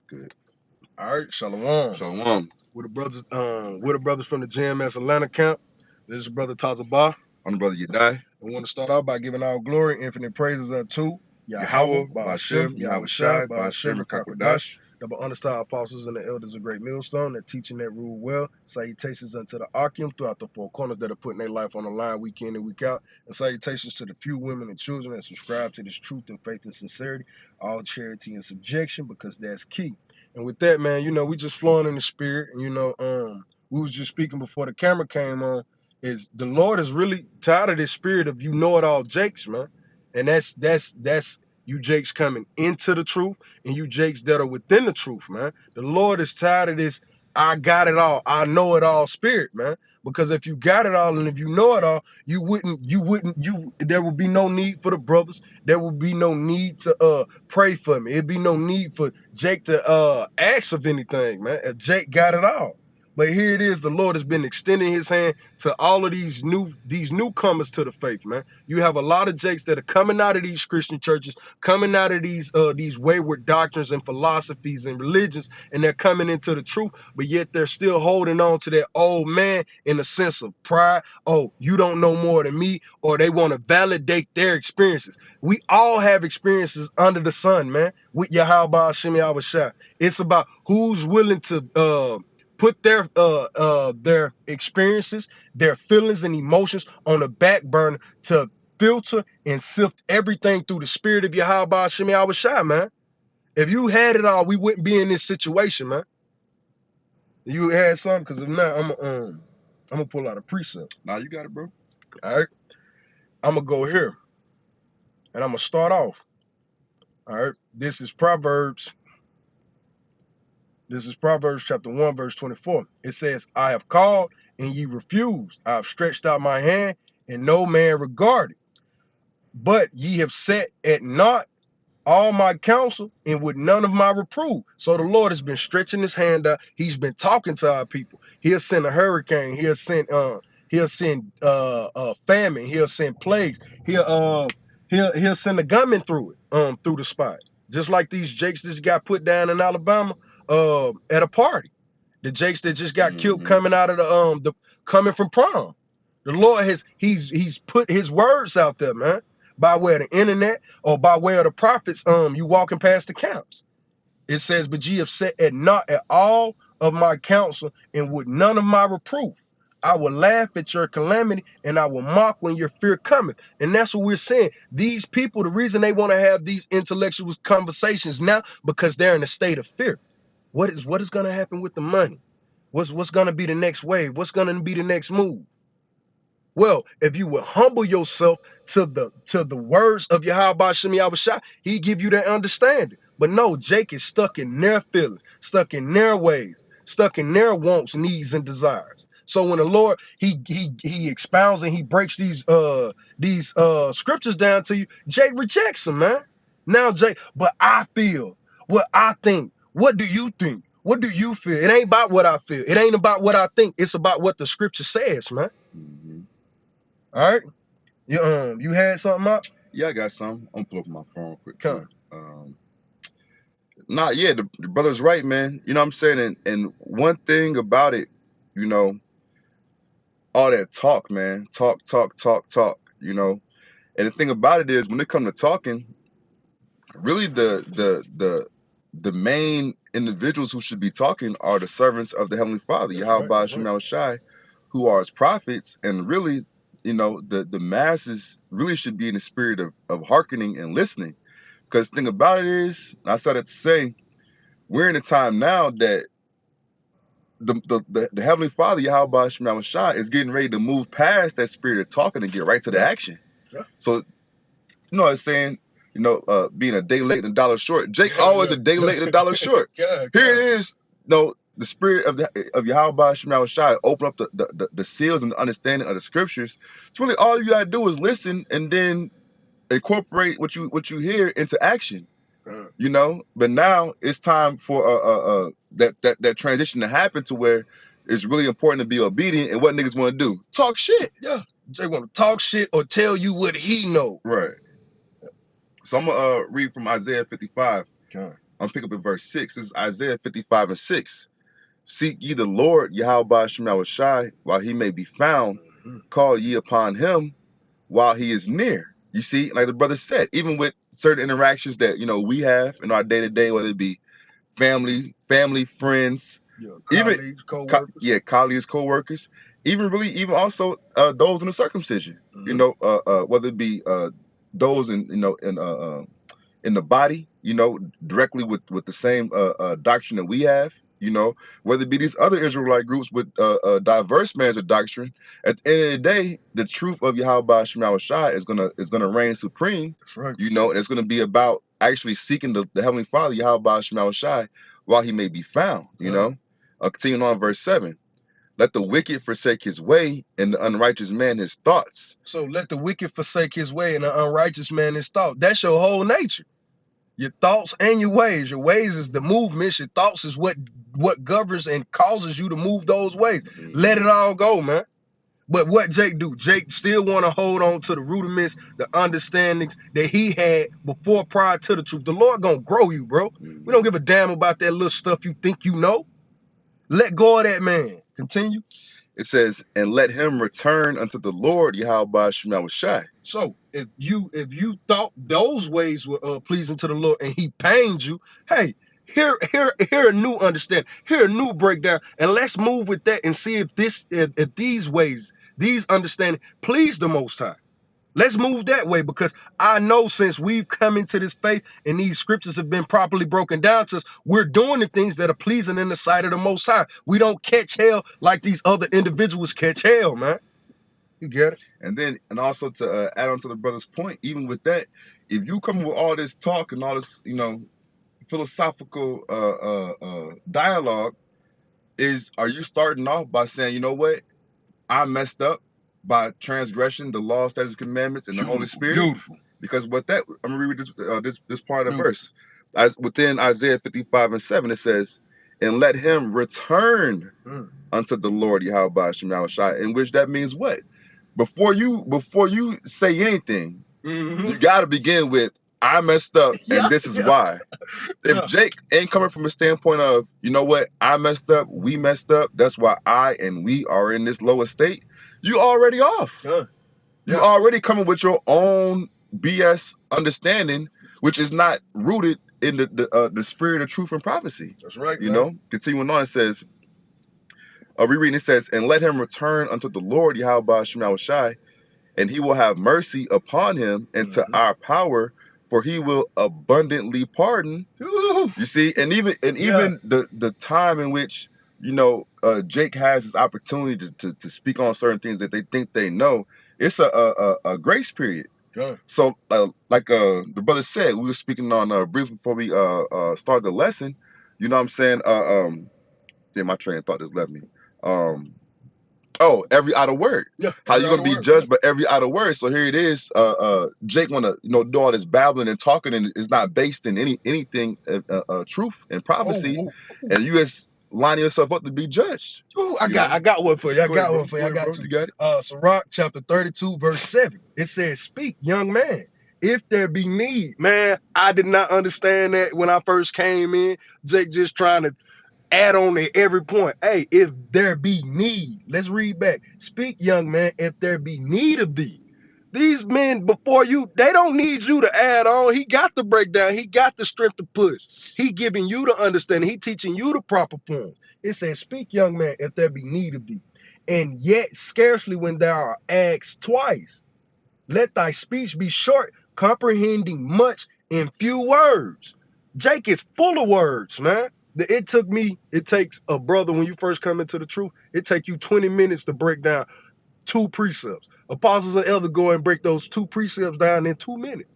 Good. All right, Shalom. Shalom. We're the brothers from the GMS Atlanta camp. This is brother Tazabah. I'm the brother Yedai. We want to start out by giving our glory, infinite praises unto Yahweh, Yahweh, Ba'ashem, Yahweh Shai, Ba'ashem, Rakakwadash. double understar apostles and the elders of Great Millstone that teaching that rule well. Salutations unto the Akim throughout the four corners that are putting their life on the line week in and week out. And salutations to the few women and children that subscribe to this truth and faith and sincerity, all charity and subjection, because that's key. And with that, man, we just flowing in the spirit. And we was just speaking before the camera came on. Is the Lord is really tired of this spirit of you know it all Jakes, man. And that's you Jakes coming into the truth and you Jakes that are within the truth, man. The Lord is tired of this I got it all, I know it all spirit, man. Because if you got it all and if you know it all, there would be no need for the brothers. There would be no need to pray for me. It'd be no need for Jake to ask of anything, man. If Jake got it all. But here it is, the Lord has been extending his hand to all of these newcomers to the faith, man. You have a lot of Jakes that are coming out of these Christian churches, coming out of these wayward doctrines and philosophies and religions, and they're coming into the truth, but yet they're still holding on to that old man in a sense of pride. Oh, you don't know more than me, or they want to validate their experiences. We all have experiences under the sun, man, with Yahweh Shem Yahweh Shai. It's about who's willing to put their experiences, their feelings and emotions on the back burner to filter and sift everything through the spirit of Yahweh Shem Yahweh Shai, man. If you had it all, we wouldn't be in this situation, man. You had something, because if not, I'm gonna pull out a precept. Nah, you got it, bro. All right, I'm gonna go here, and I'm gonna start off. All right, this is Proverbs chapter 1, verse 24. It says, I have called and ye refused. I have stretched out my hand and no man regarded. But ye have set at naught all my counsel and with none of my reproof. So the Lord has been stretching his hand out. He's been talking to our people. He'll send a hurricane. He'll send famine. He'll send plagues. He'll send a gunman through it, through the spot. Just like these Jakes that got put down in Alabama at a party. The Jakes that just got killed coming out of coming from prom. The Lord he's put his words out there, man, by way of the internet or by way of the prophets. You walking past the camps. It says, but ye have set at naught at all of my counsel and with none of my reproof. I will laugh at your calamity and I will mock when your fear cometh. And that's what we're saying. These people, the reason they want to have these intellectual conversations now, because they're in a state of fear. What is going to happen with the money? What's going to be the next wave? What's going to be the next move? Well, if you would humble yourself to the words of Yahweh Shem Yahweh Shai, he give you that understanding. But no, Jake is stuck in their feelings, stuck in their ways, stuck in their wants, needs, and desires. So when the Lord he expounds and he breaks these scriptures down to you, Jake rejects them, man. Now Jake, but I feel what I think. What do you think? What do you feel? It ain't about what I feel. It ain't about what I think. It's about what the scripture says, man. All right. You had something up? Yeah, I got some. I'm pull up my phone real quick. Come. Yeah, the brother's right, man. You know what I'm saying? And one thing about it, all that talk, man. Talk, And the thing about it is when it comes to talking, really the main individuals who should be talking are the servants of the Heavenly Father, Yahweh Shem Yahweh Shai, who are his prophets, and really, the masses really should be in the spirit of hearkening and listening. Because the thing about it is, I started to say, we're in a time now that the Heavenly Father, Yahweh Shem Yahweh Shai, is getting ready to move past that spirit of talking and get right to the action. Yeah. So, you know what I'm saying? Being a day late and a dollar short. Jake always a day late and a dollar short. Here it is. The spirit of Yahweh Shem Yahweh Shai open up the seals and the understanding of the scriptures. It's really all you gotta do is listen and then incorporate what you hear into action. But now it's time for that transition to happen to where it's really important to be obedient. And what niggas want to do? Talk shit. Yeah, they want to talk shit or tell you what he know. Right. So I'm gonna read from Isaiah 55. Okay. I'm picking up in verse 6. This is Isaiah 55 and 6. Seek ye the Lord, Yahweh Shem Shai, while he may be found. Call ye upon him while he is near. You see, like the brother said, even with certain interactions that, we have in our day-to-day, whether it be family, friends, colleagues, co-workers. colleagues, co-workers, even also those in the circumcision. Whether it be those in the body, directly with the same doctrine that we have, whether it be these other Israelite groups with diverse manners of doctrine. At the end of the day, the truth of Yahweh Shema Shai is gonna reign supreme. That's right. And it's gonna be about actually seeking the Heavenly Father, Yahweh Shema Shai, while he may be found. Continuing on verse 7. Let the wicked forsake his way, and the unrighteous man his thoughts. So let the wicked forsake his way, and the unrighteous man his thought. That's your whole nature. Your thoughts and your ways. Your ways is the movements. Your thoughts is what governs and causes you to move those ways. Let it all go, man. But what Jake do? Jake still want to hold on to the rudiments, the understandings that he had before, prior to the truth. The Lord gonna grow you, bro. We don't give a damn about that little stuff you think you know. Let go of that, man. Continue. It says, and let him return unto the Lord, Yahweh Shema Shai. So if you thought those ways were pleasing to the Lord and he pained you, hey, here a new understanding, here a new breakdown, and let's move with that and see if these ways, these understanding please the Most High. Let's move that way, because I know since we've come into this faith and these scriptures have been properly broken down to us, we're doing the things that are pleasing in the sight of the Most High. We don't catch hell like these other individuals catch hell, man. You get it? And also to add on to the brother's point, even with that, if you come with all this talk and all this, philosophical dialogue, are you starting off by saying, you know what, I messed up by transgression, the law, statutes, commandments, and the Holy Spirit? Beautiful. Because what that, I'm gonna read this part of the verse. As within Isaiah 55 and 7, it says, and let him return unto the Lord Yahweh Shema Shai, in which that means what? Before you say anything, you got to begin with, I messed up, and this is why. If Jake ain't coming from a standpoint of, you know what, I messed up, we messed up, that's why I and we are in this lower state, you already off. You're already coming with your own BS understanding, which is not rooted in the spirit of truth and prophecy. That's right. Continuing on, it says, rereading, it says, and let him return unto the Lord Yahweh Shema Shai, and he will have mercy upon him and to our power, for he will abundantly pardon. You see, and even the time in which Jake has his opportunity to speak on certain things that they think they know, it's a grace period. So like the brother said, we were speaking on briefly before we start the lesson. You know what I'm saying? Yeah, my train of thought just left me. Every idle word. How you gonna be judged by every idle word? So here it is. Jake wanna do all this babbling and talking, and it's not based in anything truth and prophecy, and you just lining yourself up to be judged. I got one for you. I got one for you. I got two. You got it. Sirach chapter 32 verse 7. It says, "Speak, young man, if there be need." Man, I did not understand that when I first came in. Jake just trying to add on to every point. Hey, if there be need, let's read back. Speak, young man, if there be need of thee. These men before you, they don't need you to add on. He got the breakdown. He got the strength to push. He giving you the understanding. He teaching you the proper forms. It says, speak, young man, if there be need of thee. And yet scarcely when thou art asked twice. Let thy speech be short, comprehending much in few words. Jake is full of words, man. It takes a brother, when you first come into the truth, it takes you 20 minutes to break down 2 precepts. Apostles and elders go and break those 2 precepts down in 2 minutes.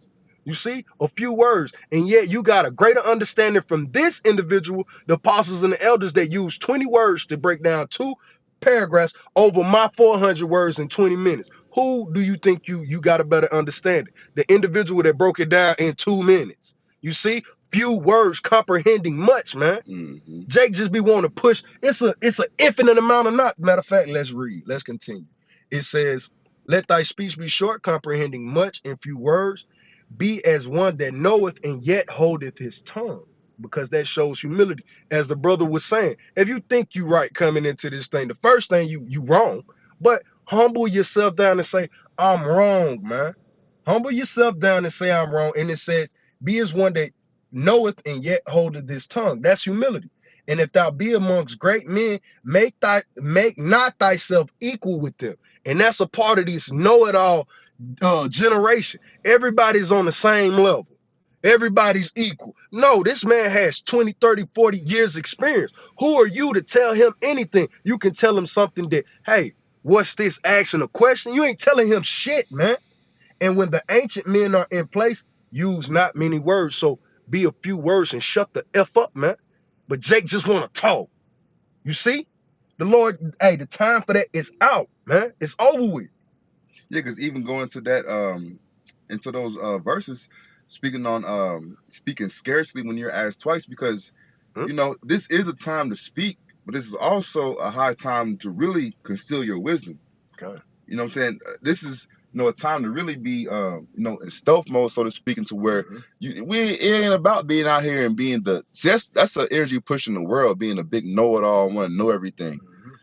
You see, a few words, and yet you got a greater understanding from this individual, the apostles and the elders, that use 20 words to break down 2 paragraphs over my 400 words in 20 minutes. Who do you think you got a better understanding? The individual that broke it down in 2 minutes. You see, few words comprehending much, man. Jake just be wanting to push. It's an infinite amount of not. Matter of fact, let's read. Let's continue. It says, let thy speech be short, comprehending much in few words. Be as one that knoweth and yet holdeth his tongue. because that shows humility. As the brother was saying, if you think you right coming into this thing, the first thing you wrong, but humble yourself down and say, I'm wrong, man. Humble yourself down and say I'm wrong. And it says, be as one that knoweth and yet holdeth this tongue. That's humility. And if thou be amongst great men, make not thyself equal with them. And that's a part of this know-it-all generation. Everybody's on the same level. Everybody's equal. No, this man has 20, 30, 40 years experience. Who are you to tell him anything? You can tell him something that, hey, what's this? Asking a question. You ain't telling him shit, man. And when the ancient men are in place, use not many words. So be a few words and shut the F up, man. But Jake just want to talk. You see? The Lord, hey, the time for that is out, man. It's over with. Yeah, because even going to that into those verses, speaking on speaking scarcely when you're asked twice, because Hmm? you know this is a time to speak, but this is also a high time to really conceal your wisdom. Okay. You know what I'm saying? This is a time to really be in stealth mode, so to speak, into where it ain't about being out here and being the see, that's an energy pushing the world, being a big know-it-all, want to know everything.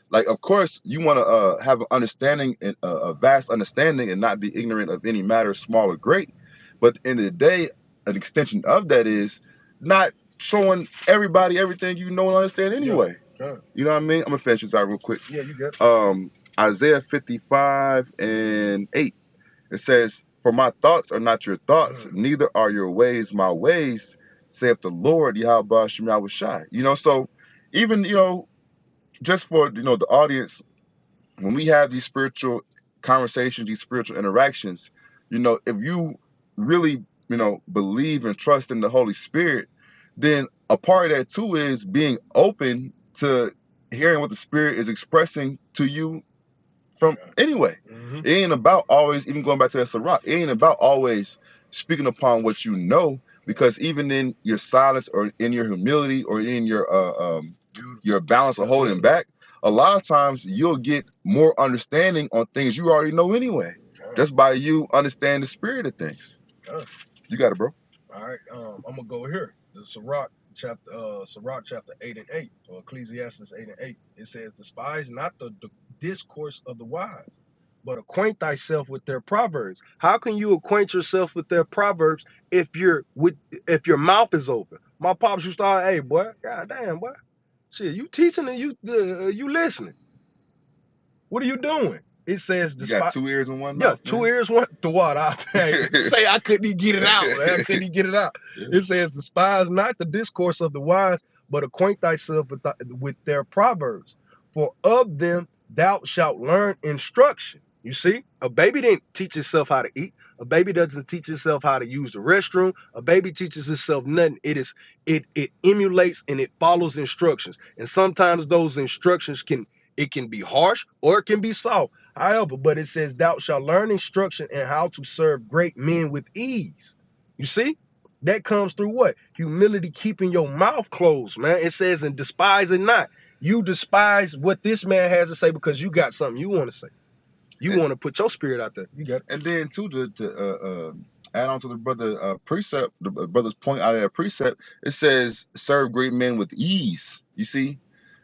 Like, of course, you want to have an understanding and a vast understanding and not be ignorant of any matter, small or great. But at the end of the day, an extension of that is not showing everybody everything you know and understand anyway. Yeah. You know what I mean? I'm gonna finish this out real quick. Yeah, you good. Isaiah 55:8. It says, "For my thoughts are not your thoughts, neither are your ways my ways, saith the Lord, Yahweh Shem Shai." So even just for the audience, when we have these spiritual conversations, these spiritual interactions, if you really believe and trust in the Holy Spirit, then a part of that too is being open to hearing what the Spirit is expressing to you from anyway. It ain't about always, even going back to that Sirach, it ain't about always speaking upon what you know, because even in your silence or in your humility or in your balance of holding back, a lot of times you'll get more understanding on things you already know anyway, just by you understanding the spirit of things. You got it, bro. All right, I'm gonna go here. The Sirach chapter 8:8, or Ecclesiastes 8:8. It says, "Despise not the discourse of the wise, but acquaint thyself with their proverbs." How can you acquaint yourself with their proverbs if if your mouth is open? My pops used to say, "Hey, boy, goddamn, boy, shit, you teaching and you listening. What are you doing?" It says, You got two ears and one yeah, mouth. two Man. ears, one to what? I say I couldn't even get it out, man. I couldn't even get it out. It says, "Despise not the discourse of the wise, but acquaint thyself with their proverbs. For of them thou shalt learn instruction." You see, a baby didn't teach itself how to eat. A baby doesn't teach itself how to use the restroom. A baby teaches itself nothing. It emulates and it follows instructions. And sometimes those instructions can be harsh or it can be soft. However, but it says, "Thou shalt learn instruction and how to serve great men with ease." You see? That comes through what? Humility, keeping your mouth closed, man. It says, "And despise it not." You despise what this man has to say because you got something you want to say. You want to put your spirit out there. You got it. And then too, to add on to the brother precept, the brother's point out of that precept, it says, "Serve great men with ease." You see,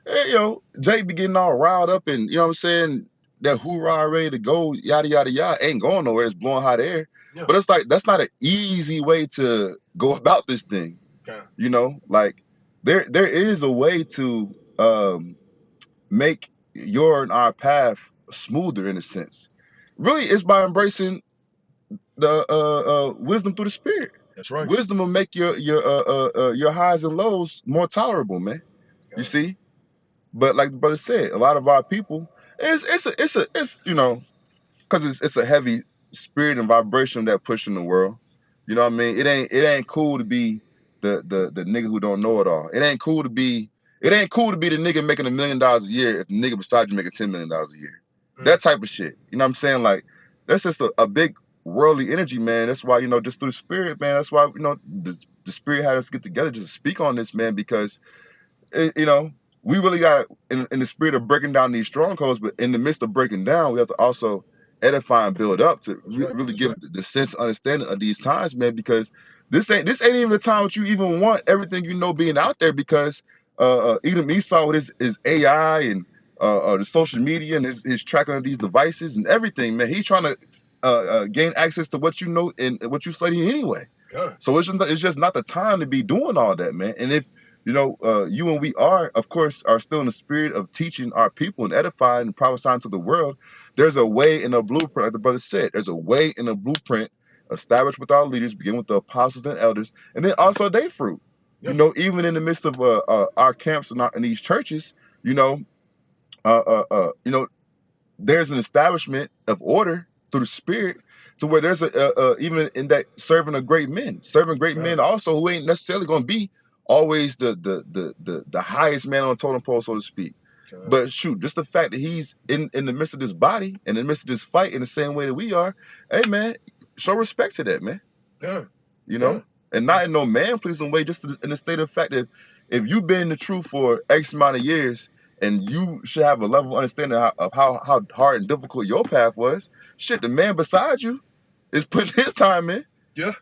hey, Jay be getting all riled up, and you know what I'm saying, that hoorah ready to go, yada yada yada, ain't going nowhere. It's blowing hot air. Yeah. But it's like that's not an easy way to go about this thing. Okay. Like there is a way to make your and our path smoother in a sense. Really, it's by embracing the wisdom through the spirit. That's right. Wisdom will make your highs and lows more tolerable, man. You see, but like the brother said, a lot of our people, it's because it's a heavy spirit and vibration that pushing the world. You know what I mean? It ain't cool to be the nigga who don't know it all. It ain't cool to be the nigga making $1 million a year if the nigga beside you making $10 million a year. That type of shit. You know what I'm saying? Like, that's just a big worldly energy, man. That's why, just through the spirit, man. That's why, the spirit had us get together just to speak on this, man, because we really got in the spirit of breaking down these strongholds, but in the midst of breaking down, we have to also edify and build up to really give the sense of understanding of these times, man, because This ain't even the time that you even want everything you know being out there, because even Esau with his AI and the social media and his tracking of these devices and everything, man, he's trying to gain access to what you know and what you study anyway. Yeah. So it's just not the time to be doing all that, man. And if you and we are, of course, are still in the spirit of teaching our people and edifying and prophesying to the world, there's a way in a blueprint, like the brother said, there's a way in a blueprint established with our leaders, begin with the apostles and elders, and then also their fruit. Yeah. Even in the midst of our camps and in these churches, you know, there's an establishment of order through the spirit, to where there's even in that serving great men also, who ain't necessarily going to be always the highest man on the totem pole, so to speak. But shoot, just the fact that he's in the midst of this body and in the midst of this fight in the same way that we are, hey man, show respect to that, man. Yeah. And not in no man pleasing way, just in the state of fact that if you've been in the truth for X amount of years, and you should have a level of understanding of how hard and difficult your path was, shit, the man beside you is putting his time in. Yeah.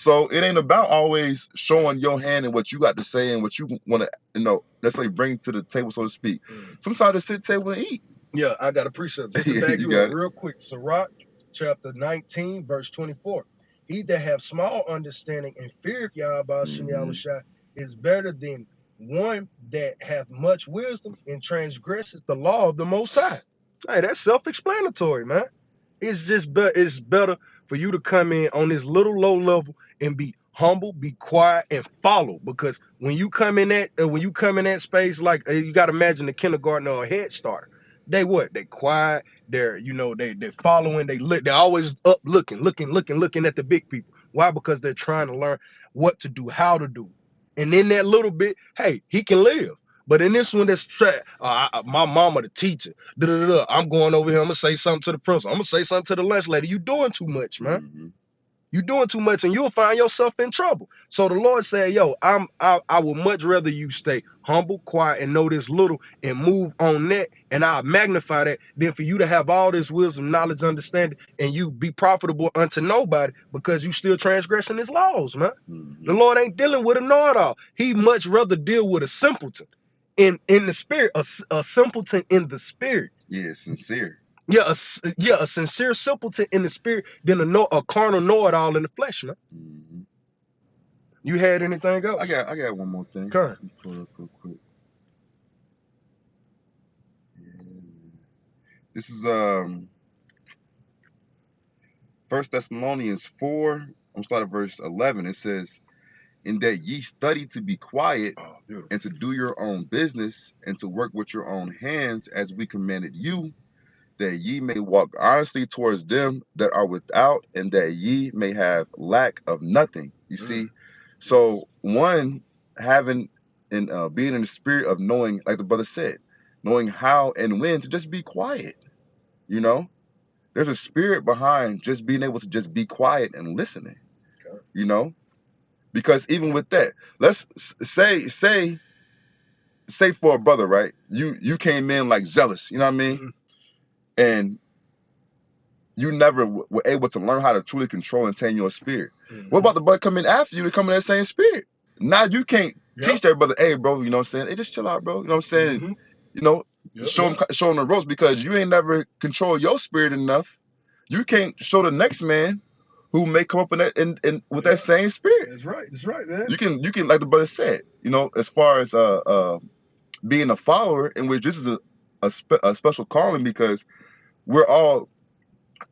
So it ain't about always showing your hand and what you got to say and what you want to, necessarily bring to the table, so to speak. Sometimes just sit at the table and eat. Yeah, I got a precept. Just to back you up real quick. Sirach, chapter 19, verse 24. He that have small understanding and fear of Yahweh Shai is better than one that hath much wisdom and transgresses the law of the Most High. Hey, that's self-explanatory, man. It's better for you to come in on this little low level and be humble, be quiet, and follow. Because when you come in that space, like you got to imagine the kindergartner or a head starter. They what? They quiet. They're they're following. They're always up looking at the big people. Why? Because they're trying to learn what to do, how to do. And in that little bit, hey, he can live. But in this one, that's my mama, the teacher. I'm going over here. I'm gonna say something to the principal. I'm gonna say something to the lunch lady. You doing too much, man. You doing too much, and you'll find yourself in trouble. So the Lord said, "Yo, I would much rather you stay humble, quiet, and know this little, and move on that, and I'll magnify that, than for you to have all this wisdom, knowledge, understanding, and you be profitable unto nobody because you still transgressing His laws, man." The Lord ain't dealing with a know-it-all. He much rather deal with a simpleton in the spirit, a simpleton in the spirit. Yeah, sincere. Yeah, a sincere simpleton in the spirit than a carnal know-it-all in the flesh, man. You had anything else? I got one more thing. Okay. Pull it up real quick. This is 1 Thessalonians 4. I'm starting at verse 11. It says, "In that ye study to be quiet and to do your own business and to work with your own hands as we commanded you, that ye may walk honestly towards them that are without, and that ye may have lack of nothing." You see? So one, having and being in the spirit of knowing, like the brother said, knowing how and when to just be quiet. There's a spirit behind just being able to just be quiet and listening. Because even with that, let's say for a brother, right? You came in like zealous, you know what I mean? And you never were able to learn how to truly control and tame your spirit. What about the brother coming after you to come in that same spirit? Now you can't teach that brother, hey, bro, you know what I'm saying? Hey, just chill out, bro. You know what I'm saying? Show him the ropes, because you ain't never control your spirit enough. You can't show the next man who may come up in that with that same spirit. That's right, man. You can, like the brother said, as far as being a follower, in which this is a special calling, because we're all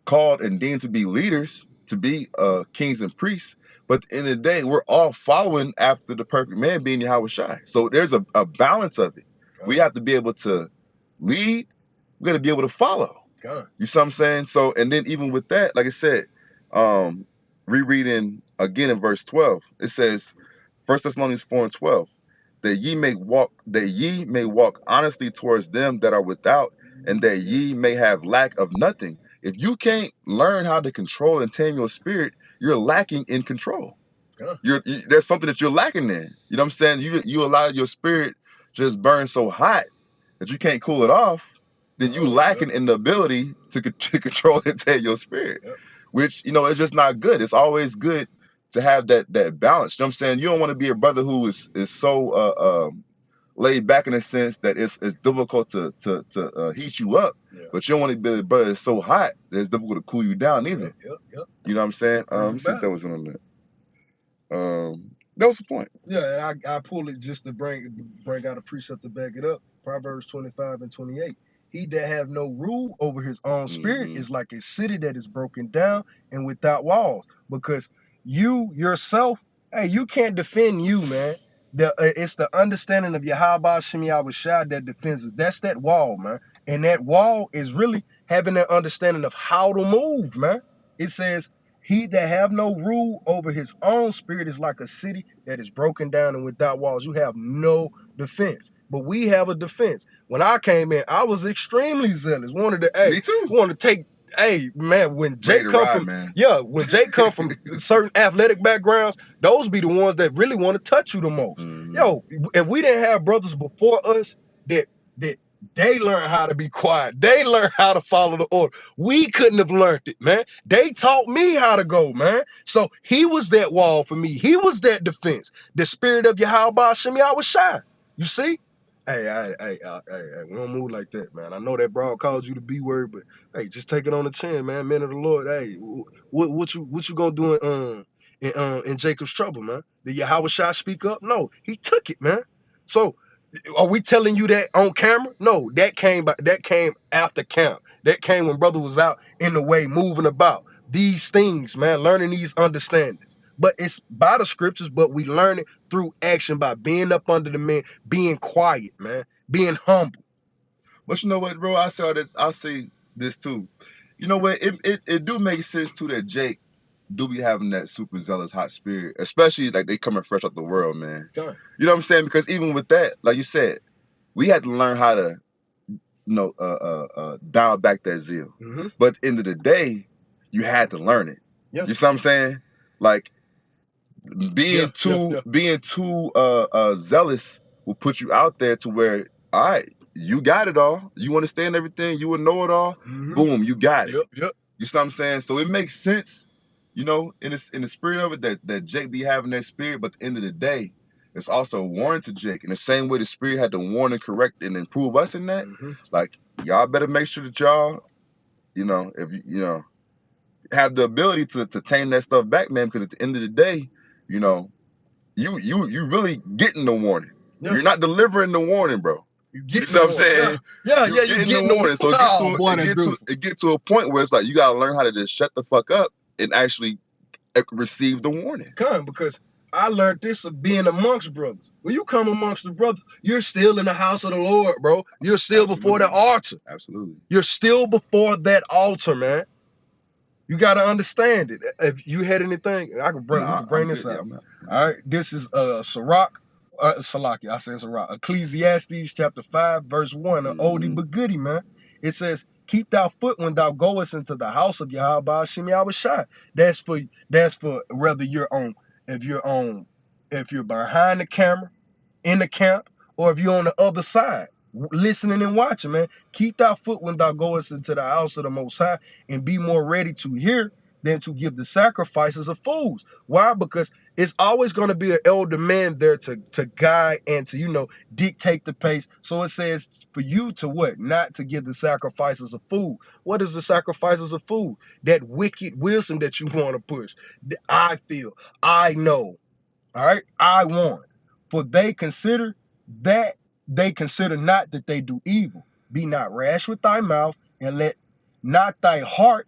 called and deemed to be leaders, to be kings and priests. But at the end of the day, we're all following after the perfect man, being Yahweh Shai. So there's a balance of it. We have to be able to lead. We got to be able to follow. You see what I'm saying? So, and then even with that, like I said, rereading again in verse 12, it says, 1 Thessalonians 4:12, that ye may walk honestly towards them that are without, and that ye may have lack of nothing. If you can't learn how to control and tame your spirit, you're lacking in control. There's something that you're lacking in. You know what I'm saying? You allow your spirit just burn so hot that you can't cool it off, then you lacking in the ability to control and tame your spirit, which, it's just not good. It's always good to have that balance. You know what I'm saying? You don't want to be a brother who is so laid back in a sense that it's difficult to heat you up, but you don't want to be a brother that's so hot that it's difficult to cool you down either. Yep. You know what I'm saying? Let me see if that was on that. That was the point. Yeah, and I pull it just to bring out a precept to back it up. Proverbs 25:28. He that have no rule over his own spirit is like a city that is broken down and without walls. Because you yourself, hey, you can't defend you, man. It's the understanding of Yahweh Shem Yahushua that defends us. That's that wall, man. And that wall is really having that understanding of how to move, man. It says, he that have no rule over his own spirit is like a city that is broken down and without walls. You have no defense. But we have a defense. When I came in, I was extremely zealous. Me too. Wanted to take, hey, man, when Jake come from, when Jake come from certain athletic backgrounds, those be the ones that really want to touch you the most. Yo, if we didn't have brothers before us that they learned how to be quiet, they learned how to follow the order. We couldn't have learned it, man. They taught me how to go, man. So he was that wall for me. He was that defense. The spirit of Yahweh Shem Yahushua. You see? Hey, we don't move like that, man. I know that broad calls you the B word, but hey, just take it on the chin, man. Men of the Lord. Hey, what you gonna do in Jacob's trouble, man? Did Yahweh speak up? No, he took it, man. So are we telling you that on camera? No, that came after camp. That came when brother was out in the way, moving about. These things, man, learning these understandings. But it's by the scriptures, but we learn it through action by being up under the men, being quiet, man, being humble. But you know what, bro? I say this too. You know what? It do make sense too that Jake do be having that super zealous hot spirit, especially like they coming fresh out the world, man. Sure. You know what I'm saying? Because even with that, like you said, we had to learn how to, dial back that zeal. But at the end of the day, you had to learn it. Yep. You see what I'm saying? Like being too zealous will put you out there to where, all right, you got it all. You understand everything. You will know it all. Boom, you got it. Yep. You see what I'm saying? So it makes sense, in the spirit of it that Jake be having that spirit. But at the end of the day, it's also a warning to Jake. In the same way the spirit had to warn and correct and improve us in that, like y'all better make sure that y'all, if you have the ability to tame that stuff back, man. Because at the end of the day, you really getting the warning. Yep. You're not delivering the warning, bro. You know what I'm saying? Yeah, you're getting the warning. So it gets to a point where it's like you gotta learn how to just shut the fuck up and actually receive the warning. Because I learned this of being amongst brothers. When you come amongst the brothers, you're still in the house of the Lord, bro. You're still before the altar. Absolutely. You're still before that altar, man. You got to understand it. If you had anything, I can bring this out. All right, this is Sirach. Salaki, I said Sirach. Ecclesiastes chapter 5, verse 1, an oldie but goodie, man. It says, keep thy foot when thou goest into the house of Yahweh Shem Yahushua. That's for whether if you're behind the camera, in the camp, or if you're on the other side, listening and watching, man. Keep thy foot when thou goest into the house of the Most High, and be more ready to hear than to give the sacrifices of fools. Why? Because it's always going to be an elder man there to guide and to, dictate the pace. So it says for you to what? Not to give the sacrifices of food. What is the sacrifices of food? That wicked wisdom that you want to push. I feel, I know, all right, I want. For they consider not that they do evil. Be not rash with thy mouth, and let not thy heart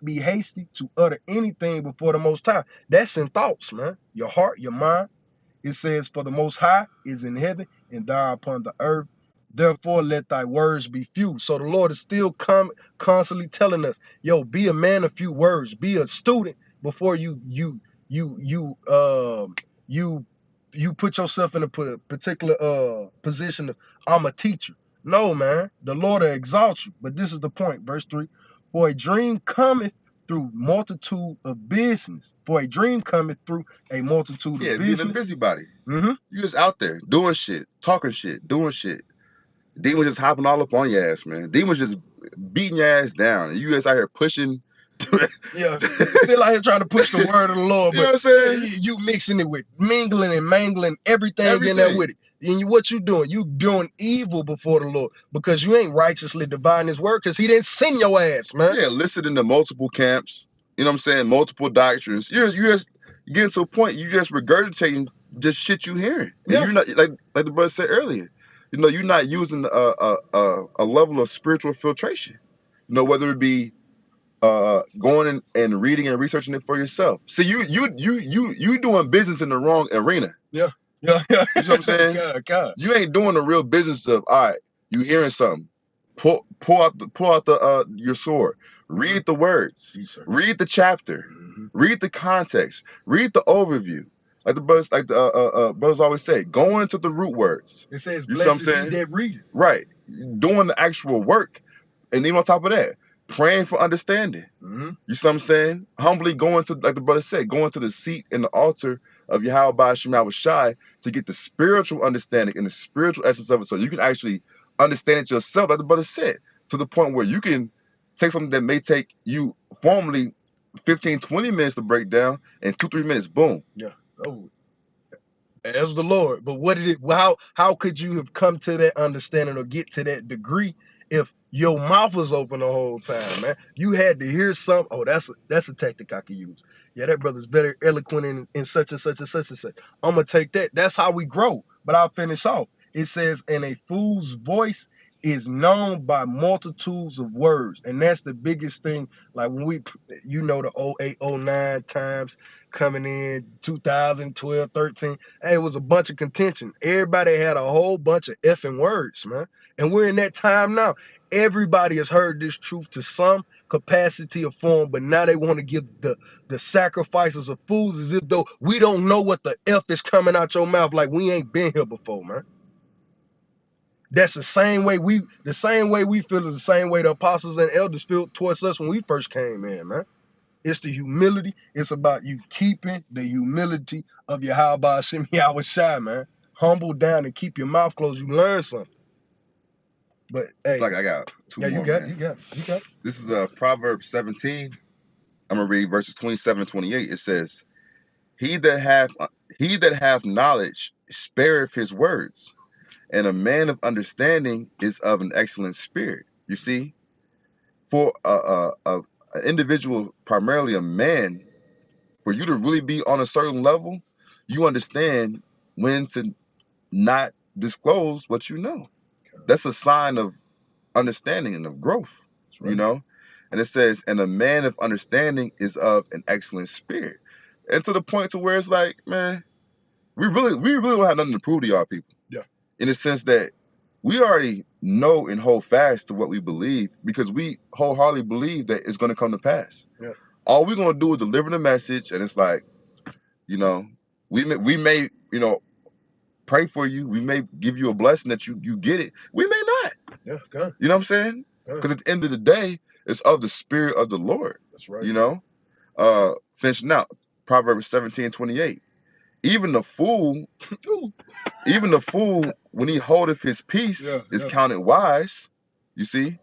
be hasty to utter anything before the Most High. That's in thoughts, man. Your heart, your mind. It says, for the Most High is in heaven, and thou upon the earth. Therefore, let thy words be few. So the Lord is still constantly telling us, yo, be a man of few words. Be a student before you put yourself in a particular position of, I'm a teacher. No, man. The Lord will exalt you. But this is the point. Verse 3. For a dream cometh through multitude of business. For a dream cometh through a multitude of business. Yeah, being a busybody. You just out there doing shit, talking shit, doing shit. Demons just hopping all up on your ass, man. Demons just beating your ass down. And you guys out here pushing Yeah. Still out here trying to push the word of the Lord, You know but what I'm saying? you mixing it with mingling and mangling everything in there Everything. with it. And what you doing? You doing evil before the Lord because you ain't righteously dividing his word because he didn't send your ass, man. Yeah, listening to multiple camps. You know what I'm saying? Multiple doctrines. You just getting to a point. You just regurgitating just shit you hearing, and Yeah. you're not like the brother said earlier. You know, you're not using a level of spiritual filtration. You know, whether it be going and reading and researching it for yourself. See, you doing business in the wrong arena. Yeah. Yeah. Yeah. You see what I'm saying? God. You ain't doing the real business of, all right, you hearing something. Pull out your sword. Read the words. Yes, sir. Read the chapter. Read the context. Read the overview. Like the brothers always say, go into the root words. It says, You see what I'm blessed is he saying? that readeth. Right. Doing the actual work. And even on top of that, praying for understanding. You see what I'm saying? Humbly going to, like the brother said, going to the seat and the altar of Yahweh Shema Shai to get the spiritual understanding and the spiritual essence of it, so you can actually understand it yourself, like the brother said, to the point where you can take something that may take you formally 15, 20 minutes to break down, and 2, 3 minutes, boom. Yeah. Oh. As the Lord. But what did it how could you have come to that understanding or get to that degree if your mouth was open the whole time, man? You had to hear some. Oh, that's a tactic I could use. Yeah, that brother's very eloquent in such and such and such and such. I'm gonna take that. That's how we grow. But I'll finish off. It says, and a fool's voice is known by multitudes of words. And that's the biggest thing. Like when the 08, 09 times coming in 2012, 13. Hey, it was a bunch of contention. Everybody had a whole bunch of effing words, man. And we're in that time now. Everybody has heard this truth to some capacity or form, but now they want to give the sacrifices of fools as if though we don't know what the F is coming out your mouth, like we ain't been here before, man. That's the same way we feel is the same way the apostles and elders feel towards us when we first came in, man. It's the humility. It's about you keeping the humility of your how about Shimmy Shai, man. Humble down and keep your mouth closed. You learn something. But hey, Like I got two yeah, more, you got man. you got. This is Proverbs 17. I'm gonna read verses 27 and 28. It says, He that hath knowledge spareth his words, and a man of understanding is of an excellent spirit. You see, for an individual, primarily a man, for you to really be on a certain level, you understand when to not disclose what you know. That's a sign of understanding and of growth, Right. you know. And it says, and a man of understanding is of an excellent spirit, and to the point to where it's like, man, we really don't have nothing to prove to y'all people. Yeah. In the sense that we already know and hold fast to what we believe, because we wholeheartedly believe that it's going to come to pass. Yeah. All we're going to do is deliver the message, and it's like, you know, we may pray for you. We may give you a blessing that you get it. We may not. Yeah, God. You know what I'm saying? Because at the end of the day, it's of the spirit of the Lord. That's right. You know? Finishing out Proverbs 17:28. Even the fool, when he holdeth his peace, is counted wise. You see?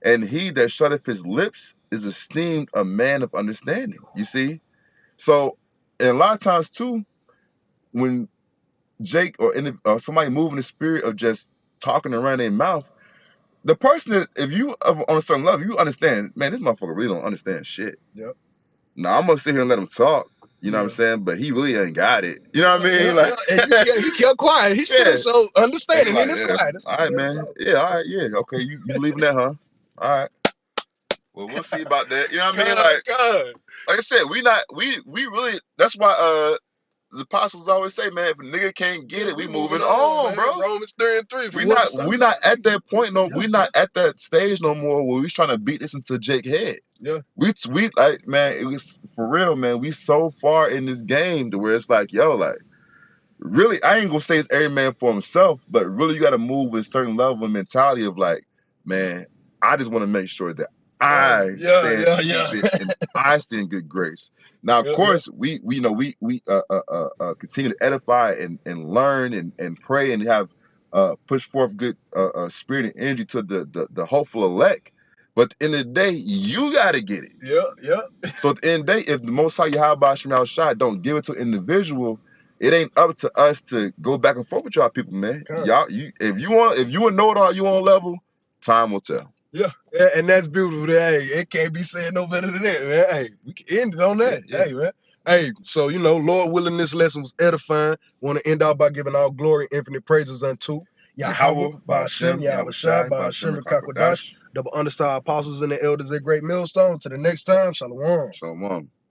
And he that shutteth his lips is esteemed a man of understanding. You see? So, and a lot of times too, when Jake or somebody moving the spirit of just talking around their mouth, the person that, if you on a certain level, you understand, man, this motherfucker really don't understand shit. Yep. Now I'm gonna sit here and let him talk. You know what I'm saying? But he really ain't got it. You know what I mean? Like, he kept quiet. He still showed understanding in his quiet. All right, man. Yeah, all right, yeah. Okay, you believe in that, huh? All right. Well, we'll see about that. You know what I mean? Like I said, we really. That's why the apostles always say, man, if a nigga can't get it, we moving on, bro. Romans 3:3. We not at that point no. We not at that stage no more where we trying to beat this into Jake's head. Yeah. We like, man, it was for real, man. We so far in this game to where it's like, yo, like, really, I ain't gonna say it's every man for himself, but really you got to move with a certain level of mentality of like, man, I just want to make sure that I and I stay in good grace. Now, of course, we continue to edify and learn and pray and have push forth good spirit and energy to the hopeful elect. But at the end of the day, you gotta get it. Yeah. So at the end of the day, if the Most High Yahweh Shemel Shai don't give it to an individual, it ain't up to us to go back and forth with y'all people, man. Come. Y'all, if you want to know it all, you on level, time will tell. Yeah, and that's beautiful. Hey, it can't be said no better than that, man. Hey, we can end it on that. Yeah. Hey, man. Hey, so Lord willing, this lesson was edifying. Want to end out by giving all glory, infinite praises unto Yahweh, Ba'ashem, Yahweh Shai, Ba'ashem, Kakwadash, double understar apostles and the elders at Great Millstone. To the next time, Shalom. Shalom.